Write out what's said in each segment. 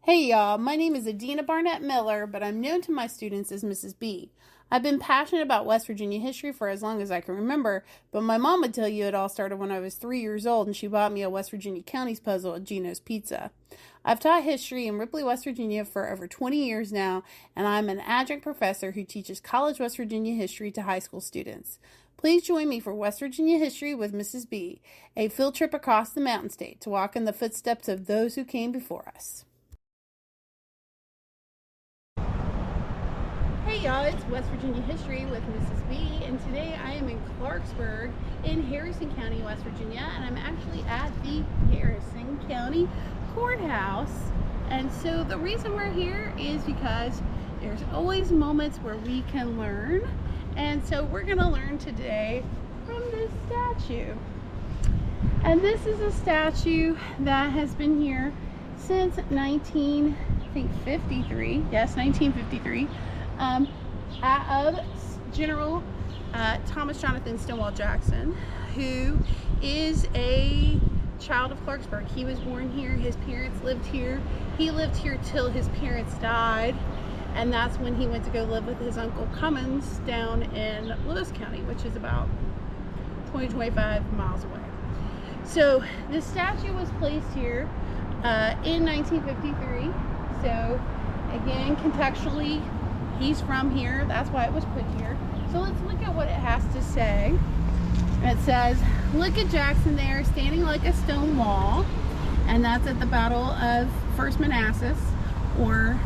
Hey y'all, my name is Adina Barnett Miller, but I'm known to my students as Mrs. B. I've been passionate about West Virginia history for as long as I can remember, but my mom would tell you it all started when I was 3 years old and she bought me a West Virginia counties puzzle at Gino's Pizza. I've taught history in Ripley, West Virginia for over 20 years now, and I'm an adjunct professor who teaches college West Virginia history to high school students. Please join me for West Virginia History with Mrs. B, a field trip across the Mountain State to walk in the footsteps of those who came before us. Hey y'all, it's West Virginia History with Mrs. B, and today I am in Clarksburg in Harrison County, West Virginia, and I'm actually at the Harrison County Courthouse. And so the reason we're here is because there's always moments where we can learn, and so we're going to learn today from this statue. And this is a statue that has been here since 1953. Yes, 1953. Of General Thomas Jonathon Stonewall Jackson, who is a child of Clarksburg. He was born here, his parents lived here, he lived here till his parents died, and that's when he went to go live with his Uncle Cummins down in Lewis County, which is about 20-25 miles away. So this statue was placed here in 1953. So again, contextually, he's from here, that's why it was put here. So let's look at what it has to say. It says, look at Jackson there standing like a stone wall, and that's at the Battle of First Manassas, or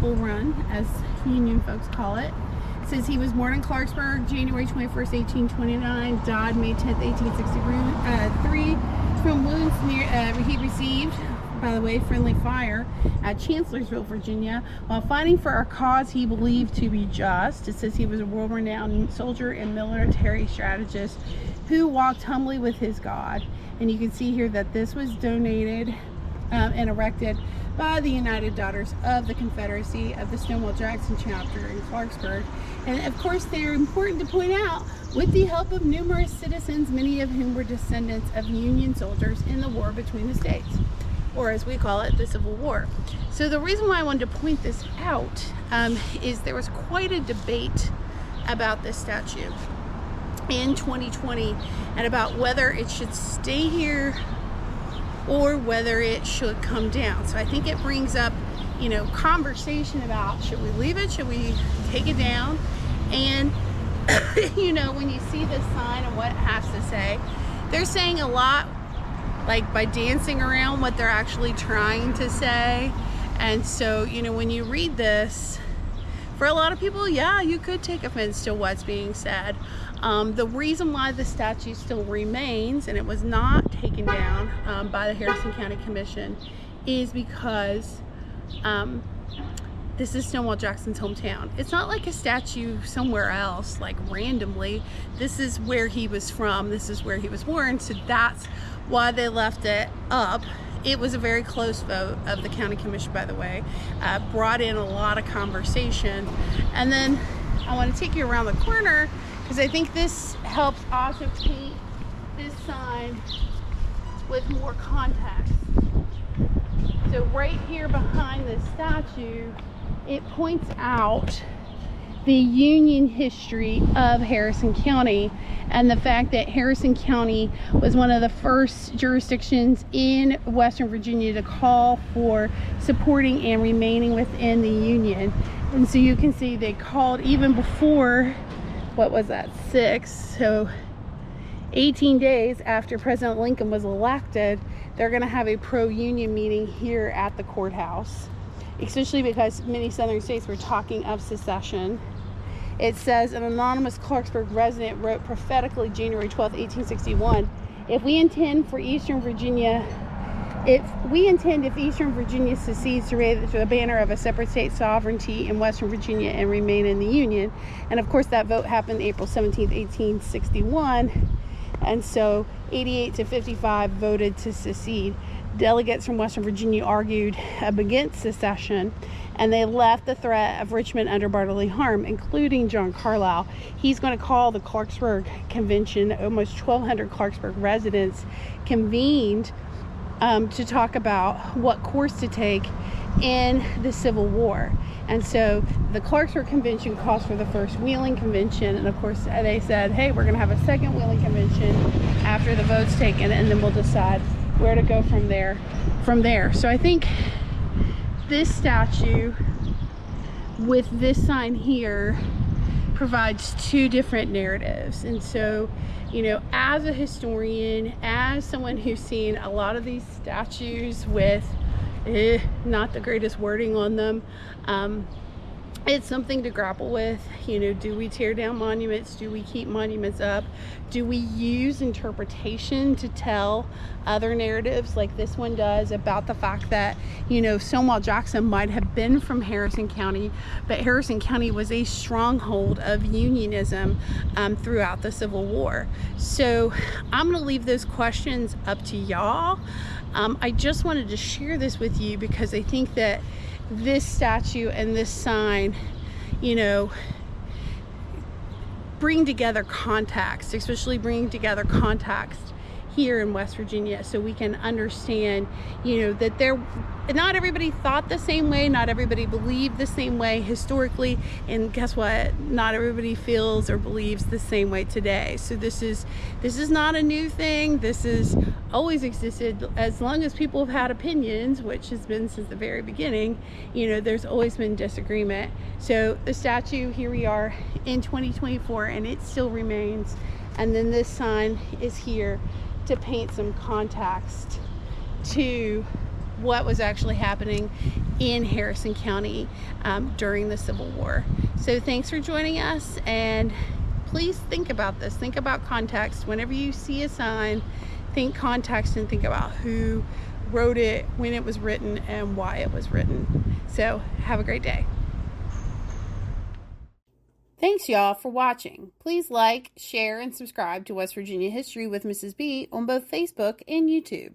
Bull Run as Union folks call it. It says he was born in Clarksburg January 21st, 1829, died May 10th, 1863 from wounds he received, by the way, friendly fire at Chancellorsville, Virginia, while fighting for a cause he believed to be just. It says he was a world-renowned soldier and military strategist who walked humbly with his God. And you can see here that this was donated and erected by the United Daughters of the Confederacy of the Stonewall Jackson chapter in Clarksburg. And of course, they're important to point out with the help of numerous citizens, many of whom were descendants of Union soldiers in the war between the states, or as we call it, the Civil War. So the reason why I wanted to point this out is there was quite a debate about this statue in 2020 and about whether it should stay here or whether it should come down. So I think it brings up, conversation about, should we leave it, should we take it down? And when you see this sign and what it has to say, they're saying a lot, like by dancing around what they're actually trying to say. And so, when you read this, for a lot of people, yeah, you could take offense to what's being said. The reason why the statue still remains, and it was not taken down by the Harrison County Commission, is because this is Stonewall Jackson's hometown. It's not like a statue somewhere else, like randomly. This is where he was from, this is where he was born, so that's why they left it up. It was a very close vote of the county commission, by the way. Brought in a lot of conversation. And then I want to take you around the corner because I think this helps also paint this sign with more context. So right here behind this statue, it points out the Union history of Harrison County and the fact that Harrison County was one of the first jurisdictions in Western Virginia to call for supporting and remaining within the Union. And so you can see they called even before, what was that, 18 days after President Lincoln was elected, they're going to have a pro-Union meeting here at the courthouse, especially because many southern states were talking of secession. It says an anonymous Clarksburg resident wrote prophetically January 12, 1861, if Eastern Virginia secedes to raise the banner of a separate state sovereignty in Western Virginia and remain in the Union. And of course that vote happened April 17, 1861. And so 88 to 55 voted to secede. Delegates from Western Virginia argued against secession, and they left the threat of Richmond under bodily harm, including John Carlisle. He's going to call the Clarksburg Convention. Almost 1,200 Clarksburg residents convened to talk about what course to take in the Civil War. And so the Clarksburg Convention calls for the first Wheeling Convention, and of course they said, hey, we're going to have a second Wheeling Convention after the vote's taken, and then we'll decide where to go from there. So I think this statue with this sign here provides two different narratives. And so, you know, as a historian, as someone who's seen a lot of these statues with not the greatest wording on them, it's something to grapple with. You know, do we tear down monuments? Do we keep monuments up? Do we use interpretation to tell other narratives like this one does about the fact that, you know, Stonewall Jackson might have been from Harrison County, but Harrison County was a stronghold of unionism throughout the Civil War. So I'm going to leave those questions up to y'all. I just wanted to share this with you because I think that this statue and this sign, you know, bring together context, especially bring together context here in West Virginia, so we can understand, you know, that not everybody thought the same way, not everybody believed the same way historically, and guess what? Not everybody feels or believes the same way today. So this is not a new thing. This has always existed as long as people have had opinions, which has been since the very beginning. You know, there's always been disagreement. So the statue, here we are in 2024, and it still remains. And then this sign is here to paint some context to what was actually happening in Harrison County during the Civil War. So thanks for joining us, and please think about this. Think about context. Whenever you see a sign, think context and think about who wrote it, when it was written, and why it was written. So have a great day. Thanks, y'all, for watching. Please like, share, and subscribe to West Virginia History with Mrs. B on both Facebook and YouTube.